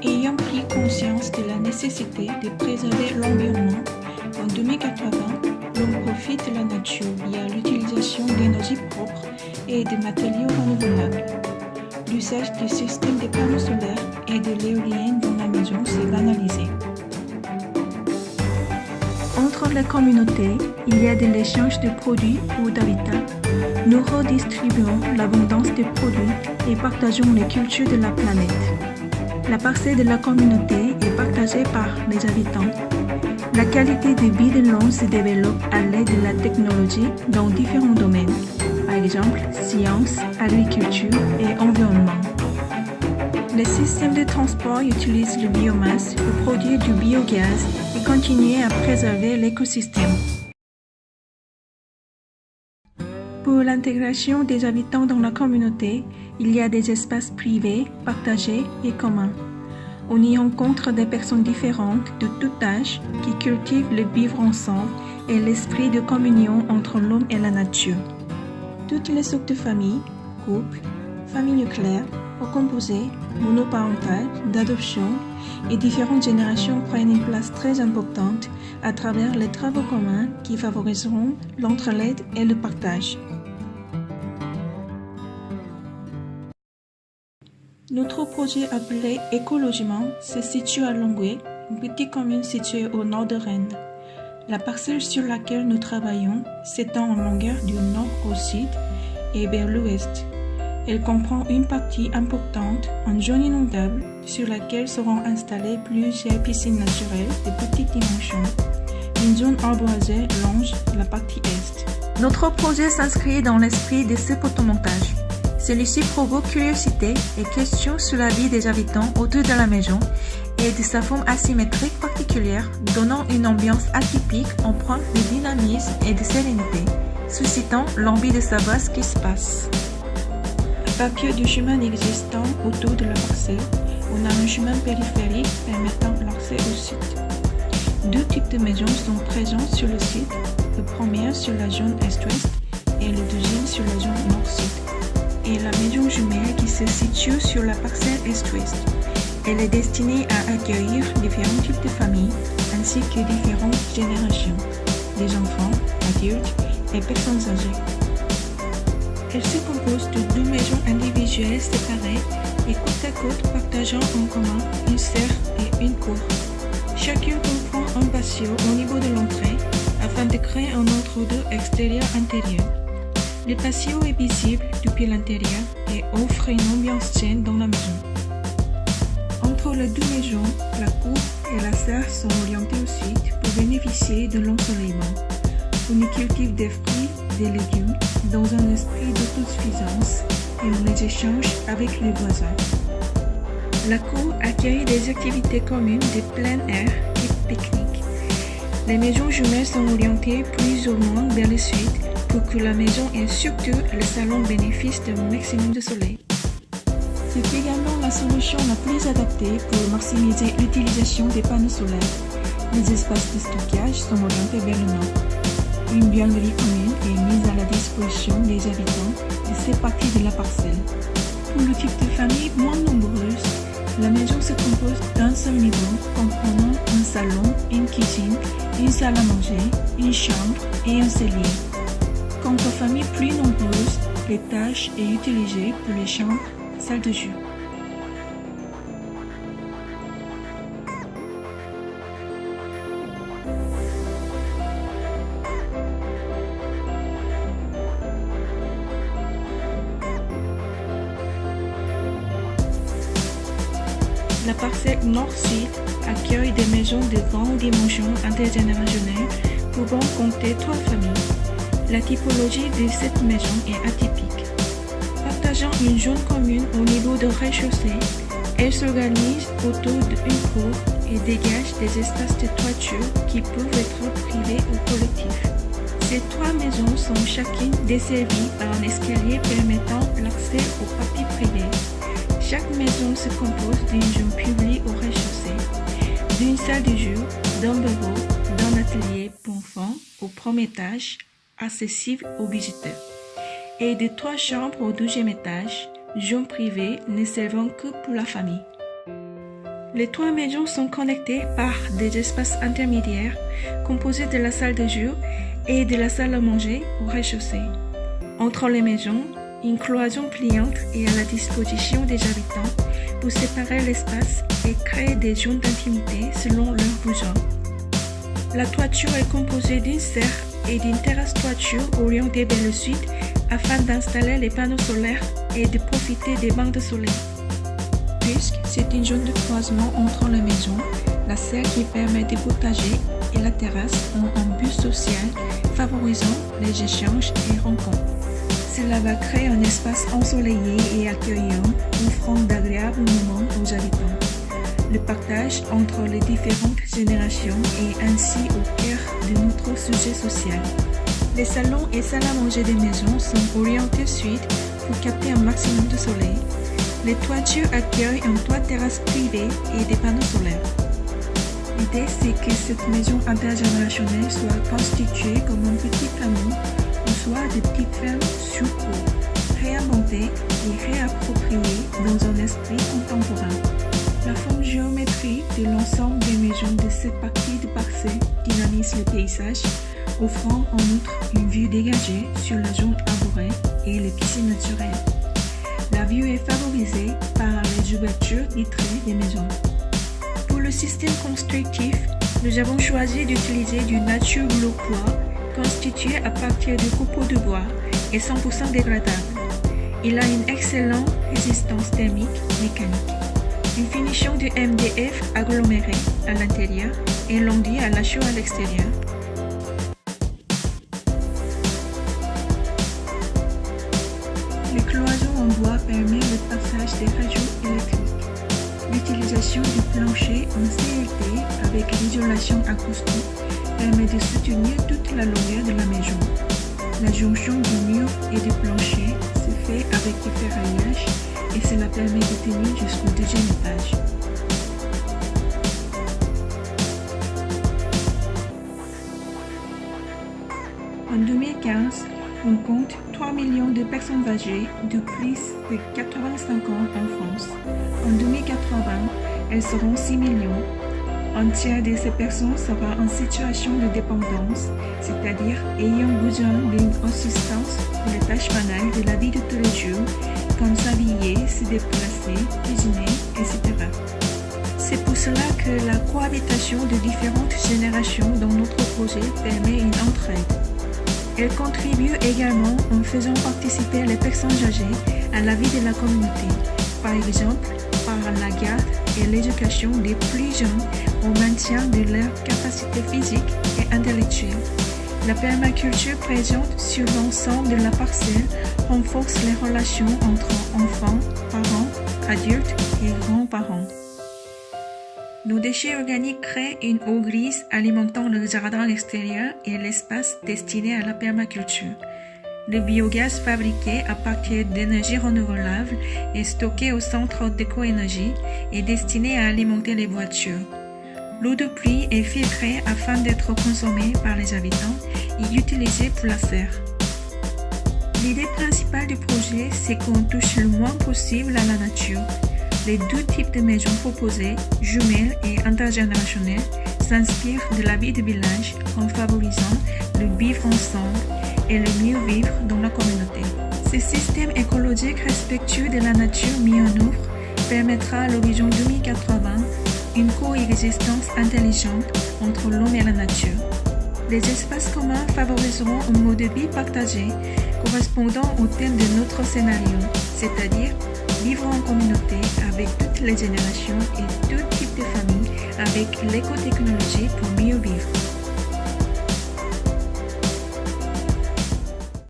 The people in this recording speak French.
Ayant pris conscience de la nécessité de préserver l'environnement, en 2080, l'homme profite de la nature via l'utilisation d'énergie propre et de matériaux renouvelables. L'usage du système des panneaux solaires et de l'éolienne dans la maison s'est banalisé. Entre les communautés, il y a de l'échange de produits ou d'habitat. Nous redistribuons l'abondance des produits et partageons les cultures de la planète. La parcelle de la communauté est partagée par les habitants. La qualité de vie de l'homme se développe à l'aide de la technologie dans différents domaines, par exemple sciences, agriculture et environnement. Les systèmes de transport utilisent le biomasse pour produire du biogaz et continuer à préserver l'écosystème. Pour l'intégration des habitants dans la communauté, il y a des espaces privés, partagés et communs. On y rencontre des personnes différentes de tout âge qui cultivent le vivre ensemble et l'esprit de communion entre l'homme et la nature. Toutes les sortes de familles, couples, familles nucléaires, recomposées, monoparentales, d'adoption et différentes générations prennent une place très importante à travers les travaux communs qui favoriseront l'entraide et le partage. Notre projet appelé Écologement se situe à Longué, une petite commune située au nord de Rennes. La parcelle sur laquelle nous travaillons s'étend en longueur du nord au sud et vers l'ouest. Elle comprend une partie importante en zone inondable sur laquelle seront installées plusieurs piscines naturelles de petite dimension. Une zone arboisée longe la partie est. Notre projet s'inscrit dans l'esprit de ce photomontage. Celui-ci provoque curiosité et questions sur la vie des habitants autour de la maison et de sa forme asymétrique particulière, donnant une ambiance atypique empreinte de dynamisme et de sérénité, suscitant l'envie de savoir ce qui se passe. À partir du chemin existant autour de la parcelle, on a un chemin périphérique permettant l'accès au site. Deux types de maisons sont présents sur le site, le premier sur la zone est-ouest et le deuxième sur la zone nord-sud. Et la maison jumelle qui se situe sur la parcelle est-ouest. Elle est destinée à accueillir différents types de familles ainsi que différentes générations, des enfants, adultes et personnes âgées. Elle se compose de deux maisons individuelles séparées et côte à côte partageant en commun une serre et une cour. Chacune comprend un patio au niveau de l'entrée afin de créer un entre-deux extérieur-intérieur. Le patio est visible depuis l'intérieur et offre une ambiance saine dans la maison. Entre les deux maisons, la cour et la serre sont orientées au sud pour bénéficier de l'ensoleillement. On y cultive des fruits, des légumes, dans un esprit d'autosuffisance et on les échange avec les voisins. La cour accueille des activités communes de plein air et pique-nique. Les maisons jumelles sont orientées plus ou moins vers le sud pour que la maison et surtout le salon bénéficient d'un maximum de soleil. C'est également la solution la plus adaptée pour maximiser l'utilisation des panneaux solaires. Les espaces de stockage sont orientés vers le nord. Une buanderie commune est mise à la disposition des habitants de ces parties de la parcelle. Pour le type de famille moins nombreuse, la maison se compose d'un seul niveau comprenant un salon, une cuisine, une salle à manger, une chambre et un cellier. Quant aux familles plus nombreuses, l'étage est utilisé pour les chambres, salles de jeu. La parcelle nord-sud accueille des maisons de grande dimension intergénérationnelle pouvant compter 3 familles. La typologie de cette maison est atypique. Partageant une zone commune au niveau de rez-de-chaussée, elle s'organise autour d'une cour et dégage des espaces de toiture qui peuvent être privés ou collectifs. Ces 3 maisons sont chacune desservies par un escalier permettant l'accès aux parties privées. Chaque maison se compose d'une zone publique au rez-de-chaussée, d'une salle de jeu, d'un bureau, d'un atelier pour enfants au premier étage, accessible aux visiteurs, et de 3 chambres au 12e étage, zone privée ne servant que pour la famille. Les trois maisons sont connectées par des espaces intermédiaires composés de la salle de jeu et de la salle à manger au rez-de-chaussée. Entre les maisons, une cloison pliante est à la disposition des habitants pour séparer l'espace et créer des zones d'intimité selon leurs besoins. La toiture est composée d'une serre et d'une terrasse toiture orientée vers le sud afin d'installer les panneaux solaires et de profiter des bancs de soleil. Puisque c'est une zone de croisement entre les maisons, la serre qui permet des potagers et la terrasse ont un but social favorisant les échanges et rencontres. Cela va créer un espace ensoleillé et accueillant, offrant d'agréables moments aux habitants. Le partage entre les différentes générations est ainsi au cœur de notre sujet social. Les salons et salles à manger des maisons sont orientés sud pour capter un maximum de soleil. Les toitures accueillent un toit terrasse privé et des panneaux solaires. L'idée, c'est que cette maison intergénérationnelle soit constituée comme une petite famille ou soit des petites fermes sur eau, réinventées et réappropriées dans un esprit contemporain. La forme géométrique de l'ensemble des maisons de cette partie de parcelle dynamise le paysage, offrant en outre une vue dégagée sur la zone arborée et les piscines naturelles. La vue est favorisée par les ouvertures vitrées des maisons. Pour le système constructif, nous avons choisi d'utiliser du nature bloc-bois constitué à partir de copeaux de bois et 100% dégradable. Il a une excellente résistance thermique mécanique. Une finition de MDF aggloméré à l'intérieur et l'enduit à la chaux à l'extérieur. Les cloisons en bois permettent le passage des réseaux électriques. L'utilisation du plancher en CLT avec l'isolation acoustique permet de soutenir toute la longueur de la maison. La jonction du mur et du plancher se fait avec du ferraillage et cela permet de tenir jusqu'au deuxième étage. En 2015, on compte 3 millions de personnes âgées de plus de 85 ans en France. En 2080, elles seront 6 millions. Un tiers de ces personnes sera en situation de dépendance, c'est-à-dire ayant besoin d'une assistance pour les tâches banales de la vie de tous les jours, comme s'habiller, se déplacer, cuisiner, etc. C'est pour cela que la cohabitation de différentes générations dans notre projet permet une entraide. Elle contribue également en faisant participer les personnes âgées à la vie de la communauté, par exemple par la garde et l'éducation des plus jeunes au maintien de leurs capacités physiques et intellectuelles. La permaculture présente sur l'ensemble de la parcelle renforce les relations entre enfants, parents, adultes et grands-parents. Nos déchets organiques créent une eau grise alimentant le jardin extérieur et l'espace destiné à la permaculture. Le biogaz fabriqué à partir d'énergie renouvelable et stocké au centre d'éco-énergie est destiné à alimenter les voitures. L'eau de pluie est filtrée afin d'être consommée par les habitants et utilisée pour la serre. L'idée principale du projet, c'est qu'on touche le moins possible à la nature. Les deux types de maisons proposées, jumelles et intergénérationnelles, s'inspirent de la vie de village en favorisant le vivre ensemble et le mieux vivre dans la communauté. Ce système écologique respectueux de la nature mis en œuvre permettra à l'horizon 2080 une coexistence intelligente entre l'homme et la nature. Les espaces communs favoriseront un mode de vie partagé correspondant au thème de notre scénario, c'est-à-dire vivre en communauté avec toutes les générations et tout type de familles avec l'écotechnologie pour mieux vivre.